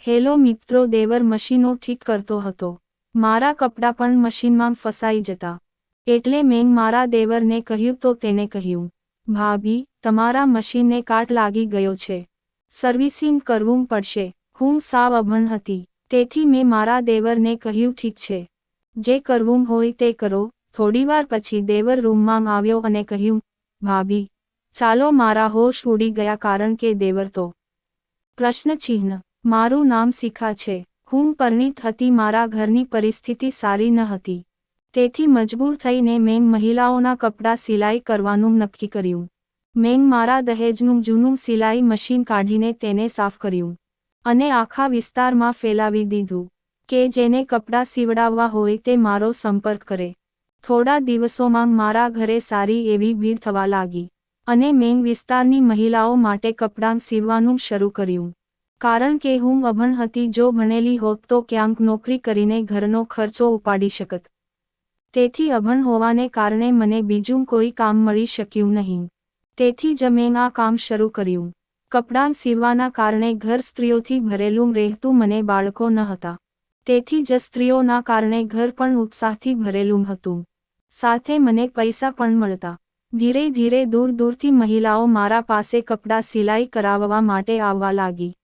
Hello મિત્રો, દેવર મશીનો ઠીક કરતો હતો. મારા કપડાં પણ મશીનમાં ફસાઈ જતા. એટલે મેં મારા દેવરને કહ્યું તો તેને કહ્યું, ભાભી, તમારા મશીનને કાટ લાગી ગયો છે. સર્વિસિંગ કરવું પડશે. હું સાવ અભણ હતી. તેથી મેં મારા દેવરને કહ્યું, ઠીક છે. જે કરવું હોય તે કરો. થોડીવાર પછી દેવર રૂમમાં આવ્યો અને કહ્યું, ભાભી, ચાલો. મારા હોશ ઉડી ગયા કારણ કે દેવર તો પ્રશ્નચિહ્ન. મારું નામ શિખા છે. હું પરણિત હતી. મારા ઘરની પરિસ્થિતિ સારી ન હતી. તેથી મજબૂર થઈને મેં મહિલાઓના કપડાં સિલાઈ કરવાનું નક્કી કર્યું. મેં મારા દહેજનું જૂનું સિલાઈ મશીન કાઢીને તેને સાફ કર્યું અને આખા વિસ્તારમાં ફેલાવી દીધું કે જેને કપડાં સીવડાવવા હોય તે મારો સંપર્ક કરે. થોડા દિવસોમાં મારા ઘરે સારી એવી ભીડ થવા લાગી અને મેં વિસ્તારની મહિલાઓ માટે કપડાં સીવવાનું શરૂ કર્યું. કારણ કે હું અભણ હતી. જો ભણેલી હોત તો ક્યાંક નોકરી કરીને ઘરનો ખર્ચો ઉપાડી શકત. તેથી અભણ હોવાને કારણે મને બીજું કોઈ કામ મળી શક્યું નહીં. તેથી જ મેં આ કામ શરૂ કર્યું. કપડાં સીવવાના કારણે ઘર સ્ત્રીઓથી ભરેલું રહેતું. મને બાળકો ન હતા. તેથી જ સ્ત્રીઓના કારણે ઘર પણ ઉત્સાહથી ભરેલું હતું. સાથે મને પૈસા પણ મળતા. ધીરે ધીરે દૂર દૂરથી મહિલાઓ મારા પાસે કપડાં સિલાઈ કરાવવા માટે આવવા લાગી.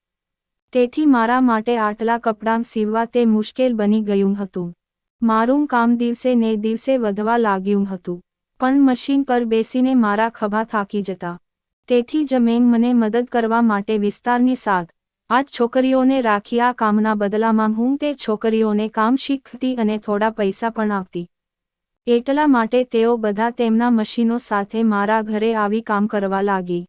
તેથી મારા માટે આટલા કપડાં સીવવા તે મુશ્કેલ બની ગયું હતું. મારું કામ દિવસે ને દિવસે વધવા લાગ્યું હતું. પણ મશીન પર બેસીને મારા ખભા થાકી જતા. તેથી જ મને મદદ કરવા માટે વિસ્તારની 7-8 છોકરીઓને રાખી. આ કામના બદલામાં હું તે છોકરીઓને કામ શીખતી અને થોડા પૈસા પણ આપતી. એટલા માટે તેઓ બધા તેમના મશીનો સાથે મારા ઘરે આવી કામ કરવા લાગી.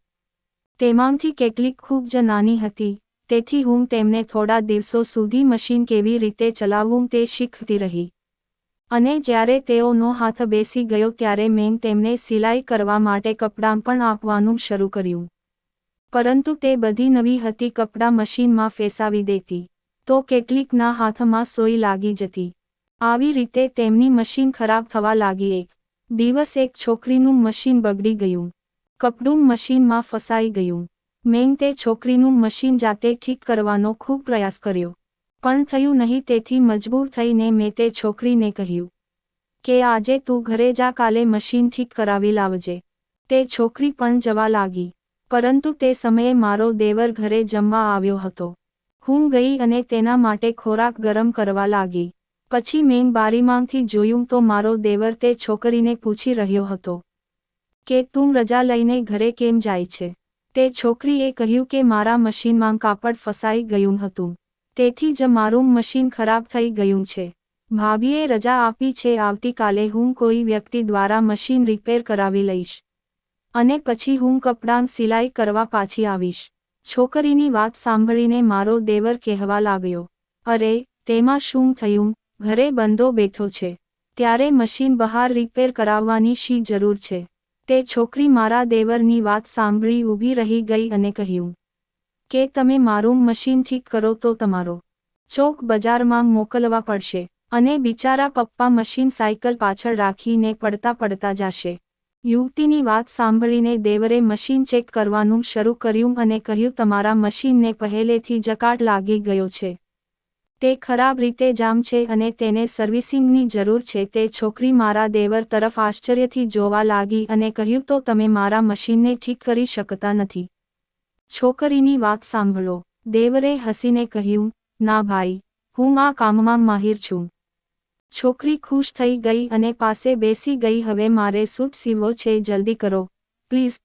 તેમાંથી કેટલીક ખૂબ જ નાની હતી. તેથી હું તેમને થોડા દિવસો સુધી મશીન કેવી રીતે ચલાવવું તે શીખતી રહી. અને જ્યારે તેઓનો હાથ બેસી ગયો ત્યારે મેં તેમને સિલાઈ કરવા માટે કપડાં પણ આપવાનું શરૂ કર્યું. પરંતુ તે બધી નવી હતી. કપડાં મશીનમાં ફેસાવી દેતી તો કેટલીકના હાથમાં સોય લાગી જતી. આવી રીતે તેમની મશીન ખરાબ થવા લાગી. એક દિવસ એક છોકરીનું મશીન બગડી ગયું. કપડું મશીનમાં ફસાઈ ગયું. મેં તે છોકરીનું મશીન જાતે ઠીક કરવાનો ખૂબ પ્રયાસ કર્યો. પણ થયું નહીં. તેથી મજબૂર થઈને મેં તે છોકરીને કહ્યું કે આજે તું ઘરે જા, કાલે મશીન ઠીક કરાવી લાવજે. તે છોકરી પણ જવા લાગી. પરંતુ તે સમયે મારો દેવર ઘરે જમવા આવ્યો હતો. હું ગઈ અને તેના માટે ખોરાક ગરમ કરવા લાગી. પછી મેં બારીમાંથી જોયું તો મારો દેવર તે છોકરીને પૂછી રહ્યો હતો કે તું રજા લઈને ઘરે કેમ જાય છે. તે છોકરીએ કહ્યું કે મારા મશીનમાં કાપડ ફસાઈ ગયું હતું. તેથી જ મારું મશીન ખરાબ થઈ ગયું છે. ભાભીએ રજા આપી છે. આવતીકાલે હું કોઈ વ્યક્તિ દ્વારા મશીન રિપેર કરાવી લઈશ અને પછી હું કપડાં સિલાઈ કરવા પાછી આવીશ. છોકરીની વાત સાંભળીને મારો દેવર કહેવા લાગ્યો, અરે, તેમાં શું થયું? ઘરે બંધો બેઠો છે ત્યારે મશીન બહાર રિપેર કરાવવાની શી જરૂર છે? તે છોકરી મારા દેવરની વાત સાંભળી ઊભી રહી ગઈ અને કહ્યું કે તમે મારું મશીન ઠીક કરો તો તમારો ચોક બજારમાં મોકલવા પડશે. અને બિચારા પપ્પા મશીન સાયકલ પાછળ રાખીને પડતા પડતા જશે. યુવતીની વાત સાંભળીને દેવરે મશીન ચેક કરવાનું શરૂ કર્યું અને કહ્યું, તમારા મશીનને પહેલેથી જ કાટ લાગી ગયો છે. તે ખરાબ રીતે જામ છે અને તેને સર્વિસિંગની જરૂર છે. તે છોકરી મારા દેવર તરફ આશ્ચર્યથી જોવા લાગી અને કહ્યું, તો તમે મારા મશીનને ઠીક કરી શકતા નથી? છોકરીની વાત સાંભળો. દેવરે હસીને કહ્યું, ના ભાઈ, હું આ કામમાં માહિર છું. છોકરી ખુશ થઈ ગઈ અને પાસે બેસી ગઈ. હવે મારે સૂટ સીવવો છે, જલ્દી કરો પ્લીઝ.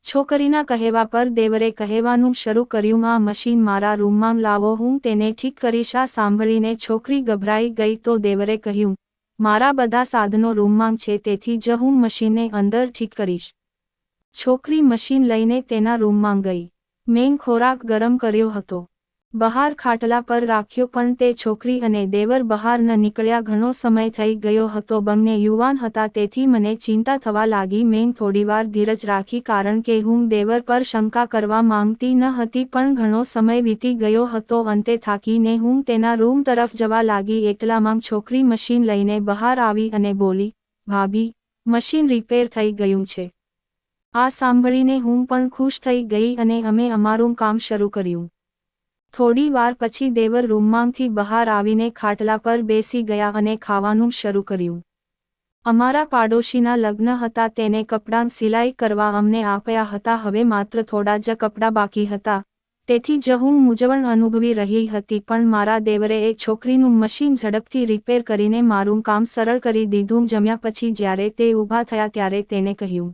છોકરીના કહેવા પર દેવરે કહેવાનું શરૂ કર્યું, આ મશીન મારા રૂમમાં લાવો, હું તેને ઠીક કરીશ. આ સાંભળીને છોકરી ગભરાઈ ગઈ તો દેવરે કહ્યું, મારા બધા સાધનો રૂમમાં છે, તેથી જ હું મશીનને અંદર ઠીક કરીશ. છોકરી મશીન લઈને તેના રૂમમાં ગઈ. મેં ખોરાક ગરમ કર્યો હતો. બહાર ખાટલા પર રાખ્યો પણ તે છોકરી અને દેવર બહાર ન નીકળ્યા. ઘણો સમય થઈ ગયો હતો. બંને યુવાન હતા તેથી મને ચિંતા થવા લાગી. મેં થોડીવાર ધીરજ રાખી કારણ કે હું દેવર પર શંકા કરવા માંગતી ન હતી. પણ ઘણો સમય વીતી ગયો હતો. અંતે થાકીને હું તેના રૂમ તરફ જવા લાગી. એટલામાં છોકરી મશીન લઈને બહાર આવી અને બોલી, ભાભી, મશીન રિપેર થઈ ગયું છે. આ સાંભળીને હું પણ ખુશ થઈ ગઈ અને અમે અમારું કામ શરૂ કર્યું. થોડી વાર પછી દેવર રૂમમાંથી બહાર આવીને ખાટલા પર બેસી ગયા અને ખાવાનું શરૂ કર્યું. અમારા પાડોશીના લગ્ન હતા, તેને કપડાં સિલાઈ કરવા અમને આપ્યા હતા. હવે માત્ર થોડા જ કપડાં બાકી હતા, તેથી જ હું મૂંઝવણ અનુભવી રહી હતી. પણ મારા દેવરે એ છોકરીનું મશીન ઝડપથી રિપેર કરીને મારું કામ સરળ કરી દીધું. જમ્યા પછી જ્યારે તે ઊભા થયા ત્યારે તેને કહ્યું,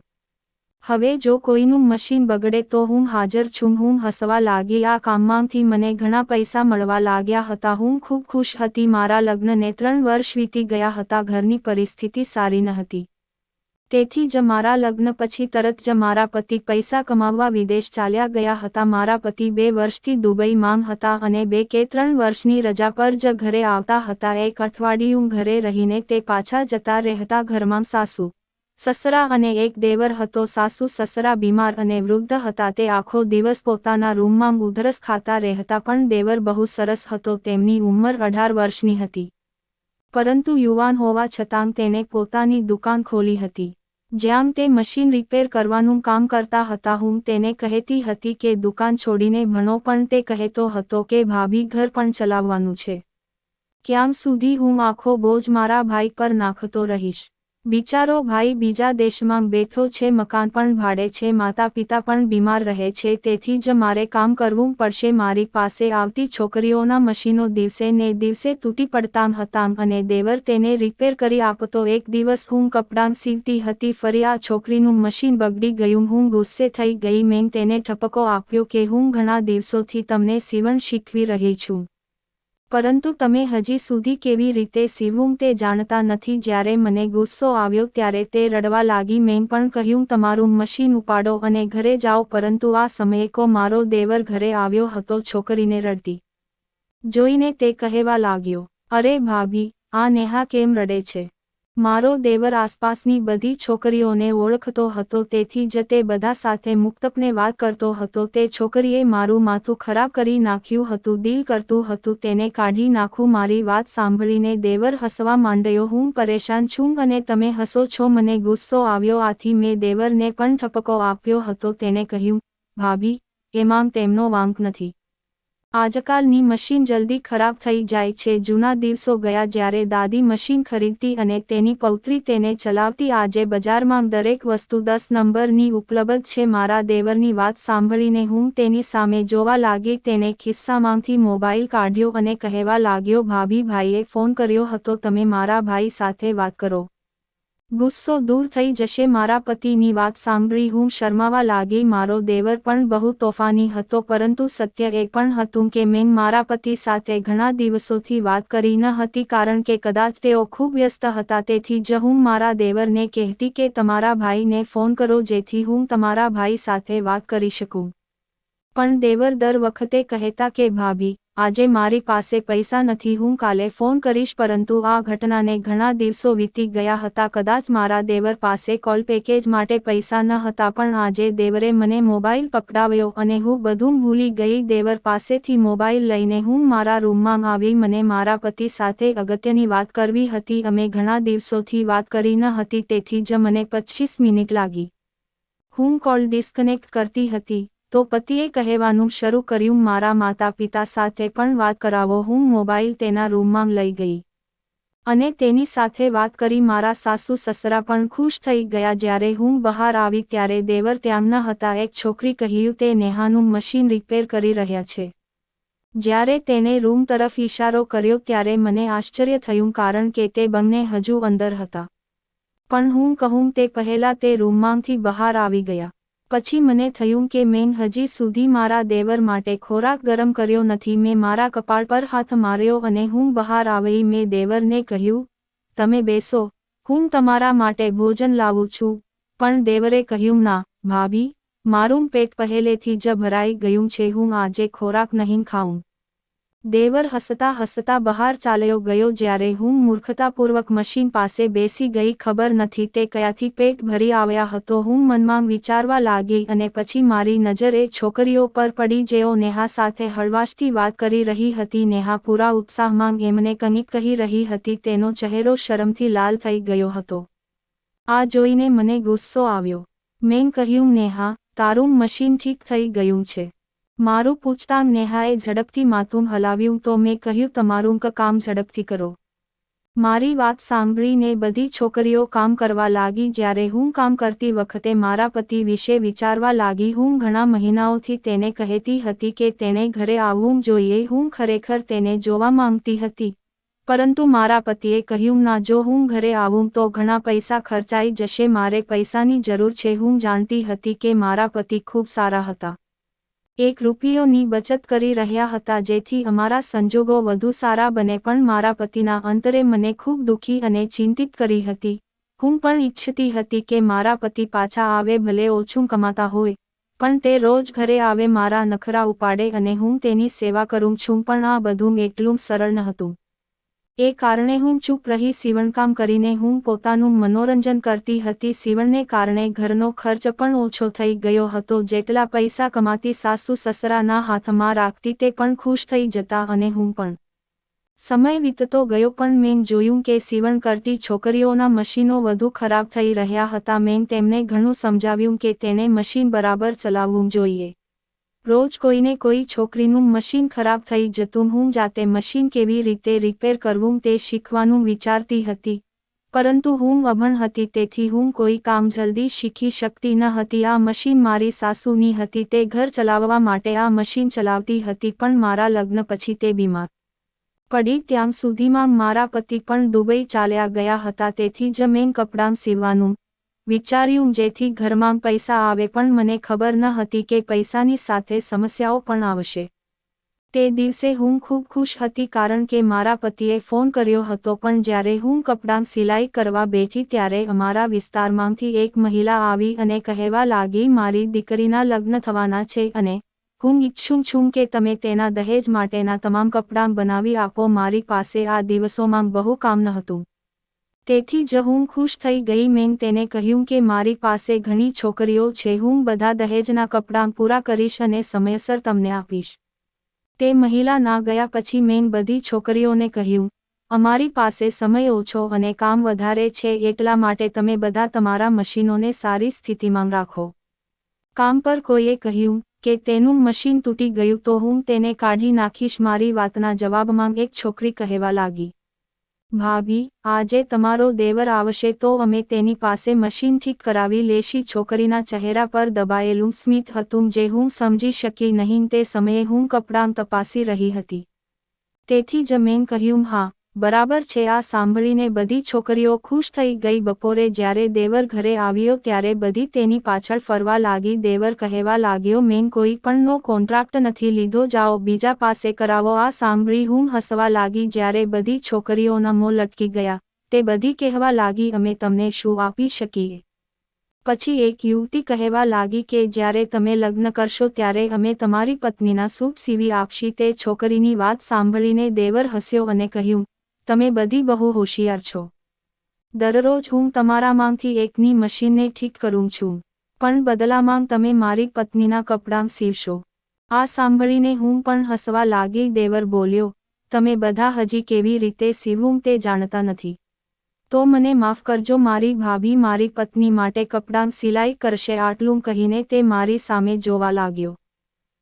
હવે જો કોઈનું મશીન બગડે તો હું હાજર છું. હું હસવા લાગી. આ કામમાંથી મને ઘણા પૈસા મળવા લાગ્યા હતા. હું ખૂબ ખુશ હતી. મારા લગ્નને 3 વર્ષ વીતી ગયા હતા. ઘરની પરિસ્થિતિ સારી ન હતી, તેથી જ મારા લગ્ન પછી તરત જ મારા પતિ પૈસા કમાવવા વિદેશ ચાલ્યા ગયા હતા. મારા પતિ 2 વર્ષથી દુબઈમાં હતા અને 2 કે 3 વર્ષની રજા પર જ ઘરે આવતા હતા. એક અઠવાડિયું ઘરે રહીને તે પાછા જતા રહેતા. ઘરમાં સાસુ સસરા અને એક દેવર હતો. સાસુ સસરા બીમાર અને વૃદ્ધ હતા. તે આખો દિવસ પોતાના રૂમમાં ઉધરસ ખાતા રહેતા. પણ દેવર બહુ સરસ હતો. તેમની ઉંમર 18 વર્ષની હતી, પરંતુ યુવાન હોવા છતાં તેણે પોતાની દુકાન ખોલી હતી, જ્યાં તે મશીન રિપેર કરવાનું કામ કરતા હતા. હું તેને કહેતી હતી કે દુકાન છોડીને ભણો, પણ તે કહેતો હતો કે ભાભી ઘર પણ ચલાવવાનું છે. ક્યાં સુધી હું આખો બોજ મારા ભાઈ પર નાખતો રહીશ? બિચારો ભાઈ બીજા દેશમાં બેઠો છે, મકાન પણ ભાડે છે, માતા પિતા પણ બીમાર રહે છે, તેથી જ મારે કામ કરવું પડશે. મારી પાસે આવતી છોકરીઓના મશીનો દિવસે ને દિવસે તૂટી પડતા હતા અને દેવર તેને રિપેર કરી આપતો. એક દિવસ હું કપડાં સીવતી હતી, ફરી આ છોકરીનું મશીન બગડી ગયું. હું ગુસ્સે થઈ ગઈ. મેં તેને ઠપકો આપ્યો કે હું ઘણા દિવસોથી તમને સીવણ શીખવી રહી છું, પરંતુ તમે હજી સુધી કેવી રીતે સીવવું તે જાણતા નથી. જ્યારે મને ગુસ્સો આવ્યો ત્યારે તે રડવા લાગી. મેં પણ કહ્યું, તમારું મશીન ઉપાડો અને ઘરે જાઓ. પરંતુ આ સમયે મારો દેવર ઘરે આવ્યો હતો. છોકરીને રડતી જોઈને તે કહેવા લાગ્યો, અરે ભાભી, આ નેહા કેમ રડે છે? મારો દેવર આસપાસની બધી છોકરીઓને ઓળખતો હતો, તેથી જ તે બધા સાથે મુક્તપણે વાત કરતો હતો. તે છોકરીએ મારું માથું ખરાબ કરી નાખ્યું હતું. દિલ કરતું હતું તેને કાઢી નાખું. મારી વાત સાંભળીને દેવર હસવા માંડ્યો. હું પરેશાન છું અને તમે હસો છો. મને ગુસ્સો આવ્યો, આથી મેં દેવરને પણ ઠપકો આપ્યો હતો. તેને કહ્યું, ભાભી, એમાં તેમનો વાંક નથી. આજકાલની મશીન જલ્દી ખરાબ થઈ જાય છે. જૂના દિવસો ગયા જ્યારે દાદી મશીન ખરીદતી અને તેની પૌત્રી તેને ચલાવતી. આજે બજારમાં દરેક વસ્તુ 10 નંબરની ઉપલબ્ધ છે. મારા દેવરની વાત સાંભળીને હું તેની સામે જોવા લાગી. તેણે ખિસ્સામાંથી મોબાઈલ કાઢ્યો અને કહેવા લાગ્યો, ભાભી, ભાઈએ ફોન કર્યો હતો, તમે મારા ભાઈ સાથે વાત કરો. ગુસ્સો દૂર થઈ જશે. મારા પતિની વાત સાંભળી હું શરમાવા લાગી. મારો દેવર પણ બહુ તોફાની હતો, પરંતુ સત્ય એ પણ હતું કે મેં મારા પતિ સાથે ઘણા દિવસોથી વાત કરી ન હતી, કારણ કે કદાચ તેઓ ખૂબ વ્યસ્ત હતા. તેથી જ હું મારા દેવરને કહેતી કે તમારા ભાઈને ફોન કરો, જેથી હું તમારા ભાઈ સાથે વાત કરી શકું. પણ દેવર દર વખતે કહેતા કે ભાભી, આજે મારી પાસે પૈસા નથી, હું કાલે ફોન કરીશ. પરંતુ આ ઘટનાને ઘણા દિવસો વીતી ગયા હતા. કદાચ મારા દેવર પાસે કોલ પેકેજ માટે પૈસા ન હતા, પણ આજે દેવરે મને મોબાઈલ પકડાવ્યો અને હું બધું ભૂલી ગઈ. દેવર પાસેથી મોબાઈલ લઈને હું મારા રૂમમાં આવી. મને મારા પતિ સાથે અગત્યની વાત કરવી હતી. અમે ઘણા દિવસોથી વાત કરી ન હતી, તેથી જ મને 25 મિનિટ લાગી. હું કોલ ડિસ્કનેક્ટ કરતી હતી તો પતિએ કહેવાનું શરૂ કર્યું, મારા માતા પિતા સાથે પણ વાત કરાવો. હું મોબાઈલ તેના રૂમમાં લઈ ગઈ અને તેની સાથે વાત કરી. મારા સાસુ સસરા પણ ખુશ થઈ ગયા. જ્યારે હું બહાર આવી ત્યારે દેવર ત્યાં ન હતા. એક છોકરી કહ્યું, તે નેહાનું મશીન રિપેર કરી રહ્યા છે. જ્યારે તેને રૂમ તરફ ઈશારો કર્યો ત્યારે મને આશ્ચર્ય થયું, કારણ કે તે બંને હજુ અંદર હતા. પણ હું કહું તે પહેલા તે રૂમમાંથી બહાર આવી ગયા. પછી મને થયું કે મેં હજી સુધી મારા દેવર માટે ખોરાક ગરમ કર્યો નથી. મેં મારા કપાળ પર હાથ માર્યો અને હું બહાર આવી. મેં દેવરને કહ્યું, તમે બેસો, હું તમારા માટે ભોજન લાવું છું. પણ દેવરે કહ્યું, ના ભાભી, મારું પેટ પહેલેથી જ ભરાઈ ગયું છે, હું આજે ખોરાક નહીં ખાઉં. દેવર હસતા હસતા બહાર ચાલ્યો ગયો. જ્યારે હું મૂર્ખતાપૂર્વક મશીન પાસે બેસી ગઈ, ખબર નથી તે કયાથી પેટ ભરી આવ્યા હતો. હું મનમાં વિચારવા લાગી અને પછી મારી નજર એ છોકરીઓ પર પડી જેઓ નેહા સાથે હળવાશથી વાત કરી રહી હતી. નેહા પૂરા ઉત્સાહમાં એમને કંઈક કહી રહી હતી. તેનો ચહેરો શરમથી લાલ થઈ ગયો હતો. આ જોઈને મને ગુસ્સો આવ્યો. મેં કહ્યું, નેહા, તારું મશીન ઠીક થઈ ગયું છે. મારું પૂછતાં નેહાએ ઝડપથી માથું હલાવ્યું તો મેં કહ્યું તમારું કામ ઝડપથી કરો. મારી વાત સાંભળીને બધી છોકરીઓ કામ કરવા લાગી. જ્યારે હું કામ કરતી વખતે મારા પતિ વિશે વિચારવા લાગી. હું ઘણા મહિનાઓથી તેને કહેતી હતી કે તેણે ઘરે આવવું જોઈએ. હું ખરેખર તેને જોવા માંગતી હતી, પરંતુ મારા પતિએ કહ્યું ના, જો હું ઘરે આવું તો ઘણા પૈસા ખર્ચાઈ જશે. મારે પૈસાની જરૂર છે. હું જાણતી હતી કે મારા પતિ ખૂબ સારા હતા. 1 રૂપિયોની બચત કરી રહ્યા હતા જેથી અમારા સંજોગો વધુ સારા બને, પણ મારા પતિના અંતરે મને ખૂબ દુઃખી અને ચિંતિત કરી હતી. હું પણ ઈચ્છતી હતી કે મારા પતિ પાછા આવે, ભલે ઓછું કમાતા હોય, પણ તે રોજ ઘરે આવે, મારા નખરા ઉપાડે અને હું તેની સેવા કરું છું. પણ આ બધું એટલું સરળ નહોતું. એ કારણે હું ચૂપ રહી. સીવણકામ કરીને હું પોતાનું મનોરંજન કરતી હતી. સીવણને કારણે ઘરનો ખર્ચ પણ ઓછો થઈ ગયો હતો. જેટલા પૈસા કમાતી સાસુ સસરાના હાથમાં રાખતી તે પણ ખુશ થઈ જતા અને હું પણ. સમય વીતતો ગયો પણ મેં જોયું કે સીવણ કરતી છોકરીઓના મશીનો વધુ ખરાબ થઈ રહ્યા હતા. મેં તેમને ઘણું સમજાવ્યું કે તેને મશીન બરાબર ચલાવવું જોઈએ. રોજ કોઈને કોઈ છોકરીનું મશીન ખરાબ થઈ જતું. હું જાતે મશીન કેવી રીતે રિપેર કરવું તે શીખવાનું વિચારતી હતી, પરંતુ હું અભણ હતી તેથી હું કોઈ કામ જલ્દી શીખી શકતી ન હતી. આ મશીન મારી સાસુની હતી. તે ઘર ચલાવવા માટે આ મશીન ચલાવતી હતી, પણ મારા લગ્ન પછી તે બીમાર પડી ત્યાં સુધીમાં મારા પતિ પણ દુબઈ ચાલ્યા ગયા હતા. તેથી જ મેં કપડાં સીવવાનું વિચાર્યું જેથી ઘરમાં પૈસા આવે, પણ મને ખબર ન હતી કે પૈસાની સાથે સમસ્યાઓ પણ આવશે. તે દિવસે હું ખૂબ ખુશ હતી કારણ કે મારા પતિએ ફોન કર્યો હતો, પણ જ્યારે હું કપડાં સિલાઈ કરવા બેઠી ત્યારે અમારા વિસ્તારમાંથી એક મહિલા આવી અને કહેવા લાગી મારી દીકરીના લગ્ન થવાના છે અને હું ઈચ્છું છું કે તમે તેના દહેજ માટેના તમામ કપડાં બનાવી આપો. મારી પાસે આ દિવસોમાં બહુ કામ નહોતું, તેથી જ હું ખુશ થઈ ગઈ. મેં તેને કહ્યું કે મારી પાસે ઘણી છોકરીઓ છે, હું બધા દહેજના કપડાં પૂરા કરીશ અને સમયસર તમને આપીશ. તે મહિલા ના ગયા પછી મેં બધી છોકરીઓને કહ્યું, અમારી પાસે સમય ઓછો અને કામ વધારે છે, એટલા માટે તમે બધા તમારા મશીનોને સારી સ્થિતિમાં રાખો. કામ પર કોઈએ કહ્યું કે તેનું મશીન તૂટી ગયું તો હું તેને કાઢી નાખીશ. મારી વાતના જવાબમાં એક છોકરી કહેવા લાગી, ભાભી, આજે તમારો દેવર આવશે તો અમે તેની પાસે મશીન ઠીક કરાવી લેશી. છોકરીના ચહેરા પર દબાયેલું સ્મિત હતું જે હું સમજી શકી નહીં. તે સમયે હું કપડાં તપાસી રહી હતી, તેથી જ મેં કહ્યું હા, બરાબર છે. આ સાંભળીને બધી છોકરીઓ ખુશ થઈ ગઈ. બપોરે જ્યારે દેવર ઘરે આવ્યો ત્યારે બધી તેની પાછળ ફરવા લાગી. દેવર કહેવા લાગ્યો, મેં કોઈ પણનો કોન્ટ્રાક્ટ નથી લીધો, જાઓ બીજા પાસે કરાવો. આ સાંભળી હું હસવા લાગી. જ્યારે બધી છોકરીઓના મોં લટકી ગયા, તે બધી કહેવા લાગી, અમે તમને શું આપી શકીએ? પછી એક યુવતી કહેવા લાગી કે જ્યારે તમે લગ્ન કરશો ત્યારે અમે તમારી પત્નીના સૂટ સીવી આપશી. તે છોકરીની વાત સાંભળીને દેવર હસ્યો અને કહ્યું, તમે બધી બહુ હોશિયાર છો. દરરોજ હું તમારામાંથી એકની મશીનને ઠીક કરું છું, પણ બદલામાં તમે મારી પત્નીના કપડાં સીવશો. આ સાંભળીને હું પણ હસવા લાગી. દેવર બોલ્યો, તમે બધા હજી કેવી રીતે સીવવું તે જાણતા નથી, તો મને માફ કરજો. મારી ભાભી મારી પત્ની માટે કપડાં સિલાઈ કરશે. આટલું કહીને તે મારી સામે જોવા લાગ્યો.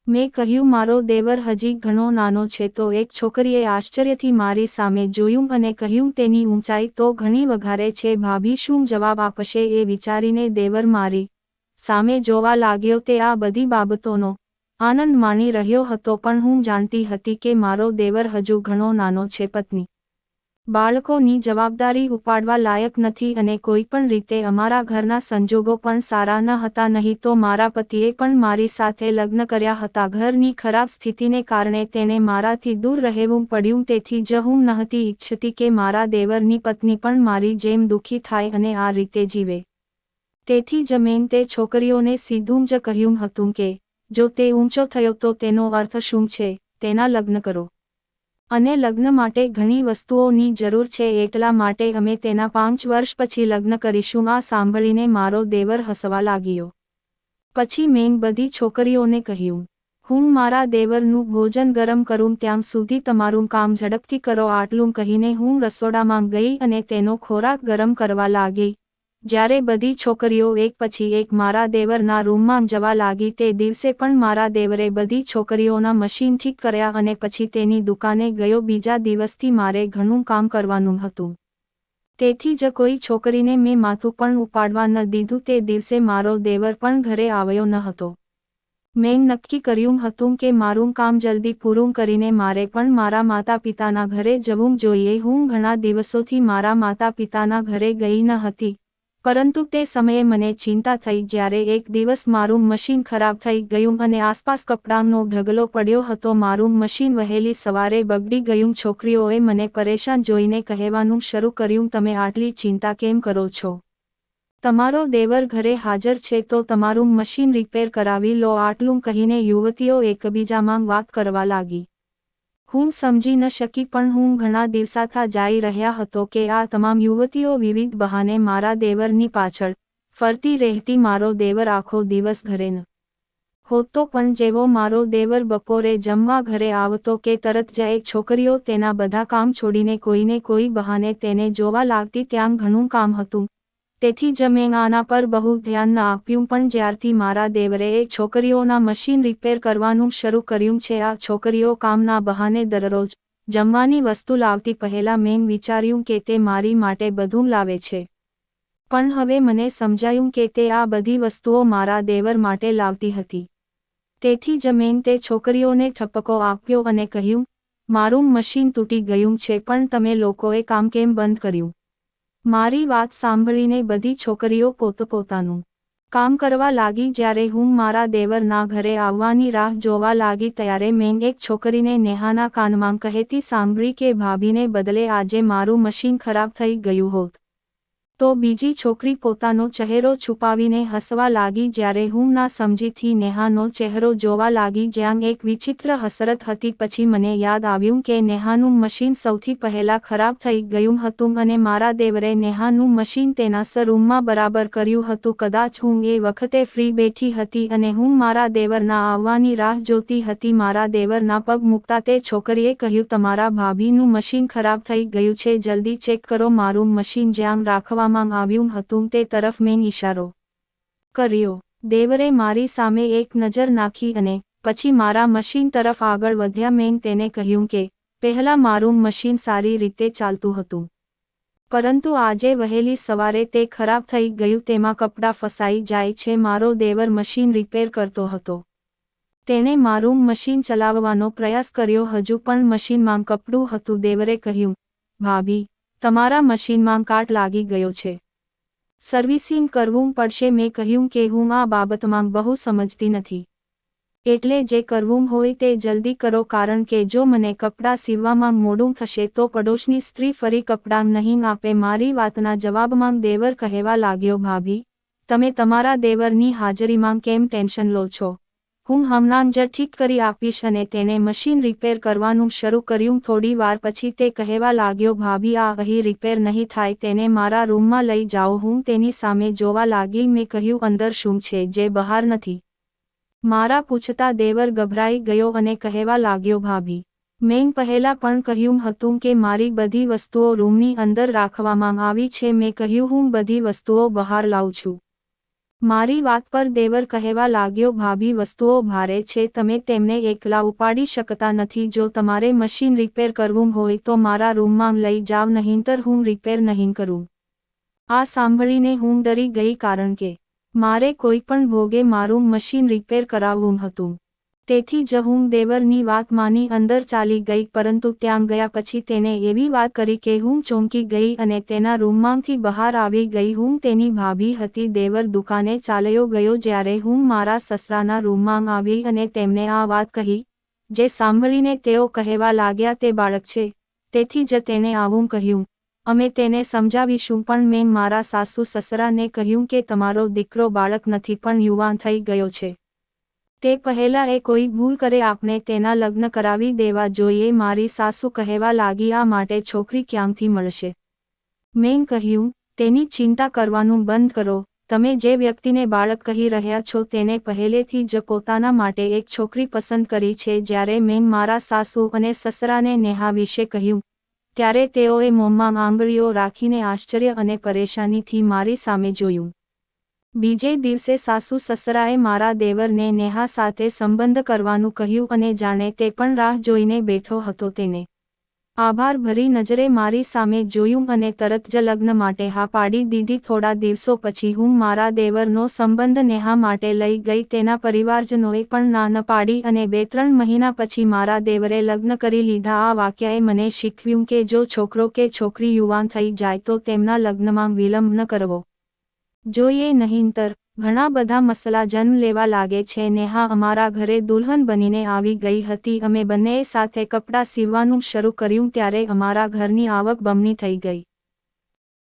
મેં કહ્યું, મારો દેવર હજી ઘણો નાનો છે. તો એક છોકરીએ આશ્ચર્યથી મારી સામે જોયું અને કહ્યું, તેની ઊંચાઈ તો ઘણી વધારે છે. ભાભી શું જવાબ આપશે એ વિચારીને દેવર મારી સામે જોવા લાગ્યો. તે આ બધી બાબતોનો આનંદ માણી રહ્યો હતો, પણ હું જાણતી હતી કે મારો દેવર હજુ ઘણો નાનો છે. પત્ની બાળકોની જવાબદારી ઉપાડવા લાયક નથી અને કોઈ પણ રીતે અમારા ઘરના સંજોગો પણ સારા ન હતા. નહીં તો મારા પતિએ પણ મારી સાથે લગ્ન કર્યા હતા. ઘરની ખરાબ સ્થિતિને કારણે તેને મારાથી દૂર રહેવું પડ્યું. તેથી જ હું નહોતી ઈચ્છતી કે મારા દેવરની પત્ની પણ મારી જેમ દુઃખી થાય અને આ રીતે જીવે. તેથી જ મેં તે છોકરીઓને સીધું જ કહ્યું હતું કે જો તે ઊંચો થયો તો તેનો અર્થ શું છે? તેના લગ્ન કરો. અને લગ્ન માટે ઘણી વસ્તુઓની જરૂર છે, એટલા માટે અમે તેના 5 વર્ષ પછી લગ્ન કરીશું. આ સાંભળીને મારો દેવર હસવા લાગ્યો. પછી મેં બધી છોકરીઓને કહ્યું, હું મારા દેવરનું ભોજન ગરમ કરું ત્યાં સુધી તમારું કામ ઝડપથી કરો. આટલું કહીને હું રસોડામાં ગઈ અને તેનો ખોરાક ગરમ કરવા લાગી. જ્યારે બધી છોકરીઓ એક પછી એક મારા દેવરના રૂમમાં જવા લાગી તે દિવસે પણ મારા દેવરે બધી છોકરીઓના મશીન ઠીક કર્યા અને પછી તેની દુકાને ગયો. બીજા દિવસથી મારે ઘણું કામ કરવાનું હતું. તેથી જ કોઈ છોકરીને મેં માથું પણ ઉપાડવા ન દીધું. તે દિવસે મારો દેવર પણ ઘરે આવ્યો ન હતો. મેં નક્કી કર્યું હતું કે મારું કામ જલ્દી પૂરું કરીને મારે પણ મારા માતા પિતાના ઘરે જવું જોઈએ. હું ઘણા દિવસોથી મારા માતા પિતાના ઘરે ગઈ ન હતી, પરંતુ તે સમયે મને ચિંતા થઈ જ્યારે એક દિવસ મારું મશીન ખરાબ થઈ ગયું અને આસપાસ કપડાંનો ઢગલો પડ્યો હતો. મારું મશીન વહેલી સવારે બગડી ગયું. છોકરીઓએ મને પરેશાન જોઈને કહેવાનું શરૂ કર્યું, તમે આટલી ચિંતા કેમ કરો છો? તમારો દેવર ઘરે હાજર છે તો તમારું મશીન રિપેર કરાવી લો. આટલું કહીને યુવતીઓ એકબીજામાં વાત કરવા લાગી. હું સમજી ન શકી, પણ હું ઘણા દિવસથી જાઈ રહ્યા હતો કે આ તમામ યુવતીઓ વિવિધ બહાને મારા દેવરની પાછળ ફરતી રહેતી. મારો દેવર આખો દિવસ ઘરે ન હોતો, પણ જેવો મારો દેવર બપોરે જમવા ઘરે આવતો કે તરત જ એક છોકરીઓ તેના બધા કામ છોડીને કોઈને કોઈ બહાને તેને જોવા લાગતી. ત્યાં ઘણું કામ હતું, તેથી જ મેં આના પર બહુ ધ્યાન ન આપ્યું. પણ જ્યારથી મારા દેવરે એ છોકરીઓના મશીન રિપેર કરવાનું શરૂ કર્યું છે, આ છોકરીઓ કામના બહાને દરરોજ જમવાની વસ્તુ લાવતી. પહેલા મેં વિચાર્યું કે તે મારી માટે બધું લાવે છે, પણ હવે મને સમજાયું કે તે આ બધી વસ્તુઓ મારા દેવર માટે લાવતી હતી. તેથી જ મેં તે છોકરીઓને ઠપકો આપ્યો અને કહ્યું, મારું મશીન તૂટી ગયું છે, પણ તમે લોકોએ કામ કેમ બંધ કર્યું? મારી વાત સાંભળીને બધી છોકરીઓ પોતપોતાનું કામ કરવા લાગી. જ્યારે હું મારા દેવરના ઘરે આવવાની રાહ જોવા લાગી ત્યારે મેં એક છોકરીને નેહાના કાનમાં કહેતી સાંભળી કે ભાભીને બદલે આજે મારું મશીન ખરાબ થઈ ગયું હોત. તો બીજી છોકરી પોતાનો ચહેરો છુપાવીને હસવા લાગી. જ્યારે હું ના સમજીથી નેહાનો ચહેરો જોવા લાગી જ્યાં એક વિચિત્ર હસરત હતી. પછી મને યાદ આવ્યું કે નેહાનું મશીન સૌથી પહેલા ખરાબ થઈ ગયું હતું અને મારા દેવરે નેહાનું મશીન તેના રૂમમાં બરાબર કર્યું હતું. કદાચ હું એ વખતે ફ્રી બેઠી હતી અને હું મારા દેવરના આવવાની રાહ જોતી હતી. મારા દેવરના પગ મૂકતા તે છોકરીએ કહ્યું, તમારા ભાભીનું મશીન ખરાબ થઈ ગયું છે, જલ્દી ચેક કરો. મારું મશીન જ્યાં રાખવા આવ્યું હતું તે તરફ મેં ઈશારો કર્યો. દેવરે મારી સામે એક નજર નાખી અને પછી મારા મશીન તરફ આગળ વધ્યા. મેં તેને કહ્યું કે પહેલા મારું મશીન સારી રીતે ચાલતું હતું, પરંતુ આજે વહેલી સવારે તે ખરાબ થઈ ગયું, તેમાં કપડાં ફસાઈ જાય છે. મારો દેવર મશીન રિપેર કરતો હતો. તેણે મારું મશીન ચલાવવાનો પ્રયાસ કર્યો, હજુ પણ મશીનમાં કપડું હતું. દેવરે કહ્યું, ભાભી, તમારા મશીનમાં કાટ લાગી ગયો છે, સર્વિસિંગ કરવું પડશે. મેં કહ્યું કે હું આ બાબતમાં બહુ સમજતી નથી, એટલે જે કરવું હોય તે જલ્દી કરો, કારણ કે જો મને કપડાં સીવવામાં મોડું થશે તો પડોશની સ્ત્રી ફરી કપડાં નહીં આપે. મારી વાતના જવાબમાં દેવર કહેવા લાગ્યો, ભાભી, તમે તમારા દેવરની હાજરીમાં કેમ ટેન્શન લો છો? હું હમણાં જ ઠીક કરી આપીશ. અને તેને મશીન રિપેર કરવાનું શરૂ કર્યું. થોડી વાર પછી તે કહેવા લાગ્યો, ભાભી, આ અહીં રિપેર નહીં થાય, તેને મારા રૂમમાં લઈ જાઓ. હું તેની સામે જોવા લાગી. મેં કહ્યું, અંદર શું છે જે બહાર નથી? મારા પૂછતા દેવર ગભરાઈ ગયો અને કહેવા લાગ્યો, ભાભી, મેં પહેલા પણ કહ્યું હતું કે મારી બધી વસ્તુઓ રૂમની અંદર રાખવામાં આવી છે. મેં કહ્યું, હું બધી વસ્તુઓ બહાર લાવું છું. મારી વાત પર દેવર કહેવા લાગ્યો, ભાભી, વસ્તુઓ ભારે છે, તમે તેમને એકલા ઉપાડી શકતા નથી. જો તમારે મશીન રિપેર કરવું હોય તો મારા રૂમમાં લઈ જાવ, નહીંતર હું રિપેર નહીં કરું. આ સાંભળીને હું ડરી ગઈ, કારણ કે મારે કોઈ પણ ભોગે મારું મશીન રિપેર કરાવવું હતું. તેથી જ હું દેવરની વાત માની અંદર ચાલી ગઈ, પરંતુ ત્યાં ગયા પછી તેને એવી વાત કરી કે હું ચોંકી ગઈ અને તેના રૂમમાંથી બહાર આવી ગઈ. હું તેની ભાભી હતી. દેવર દુકાને ચાલ્યો ગયો. જ્યારે હું મારા સસરાના રૂમમાં આવી અને તેમને આ વાત કહી, જે સાંભળીને તેઓ કહેવા લાગ્યા, તે બાળક છે, તેથી જ તેને આવું કહ્યું, અમે તેને સમજાવીશું. પણ મેં મારા સાસુ સસરાને કહ્યું કે તમારો દીકરો બાળક નથી પણ યુવાન થઈ ગયો છે, તે પહેલા એ કોઈ ભૂલ કરે આપણે તેના લગ્ન કરાવી દેવા જોઈએ. મારી સાસુ કહેવા લાગી, આ માટે છોકરી ક્યાંથી મળશે? મેં કહ્યું, તેની ચિંતા કરવાનું બંધ કરો. તમે જે વ્યક્તિને બાળક કહી રહ્યા છો તેને પહેલેથી જ પોતાના માટે એક છોકરી પસંદ કરી છે. જ્યારે મેં મારા સાસુ અને સસરાને નેહા વિશે કહ્યું, ત્યારે તેઓએ મોંમાં આંગળીઓ રાખીને આશ્ચર્ય અને પરેશાનીથી મારી સામે જોયું. બીજે દિવસે સાસુ સસરાએ મારા દેવરને નેહા સાથે સંબંધ કરવાનું કહ્યું અને જાણે તે પણ રાહ જોઈને બેઠો હતો તેને આભારભરી નજરે મારી સામે જોયું અને તરત જ લગ્ન માટે હા પાડી દીધી. થોડા દિવસો પછી હું મારા દેવરનો સંબંધ નેહા માટે લઈ ગઈ. તેના પરિવારજનોએ પણ ના ન પાડી અને 2-3 મહિના પછી મારા દેવરે લગ્ન કરી લીધા. આ વાક્યએ મને શીખવ્યું કે જો છોકરો કે છોકરી યુવાન થઈ જાય તો તેમના લગ્નમાં વિલંબ ન કરવો જોઈએ, નહીંતર ઘણા બધા મસલા જન્મ લેવા લાગે છે. નેહા અમારા ઘરે દુલ્હન બનીને આવી ગઈ હતી. અમે બંનેએ સાથે કપડાં સીવવાનું શરૂ કર્યું ત્યારે અમારા ઘરની આવક બમણી થઈ ગઈ.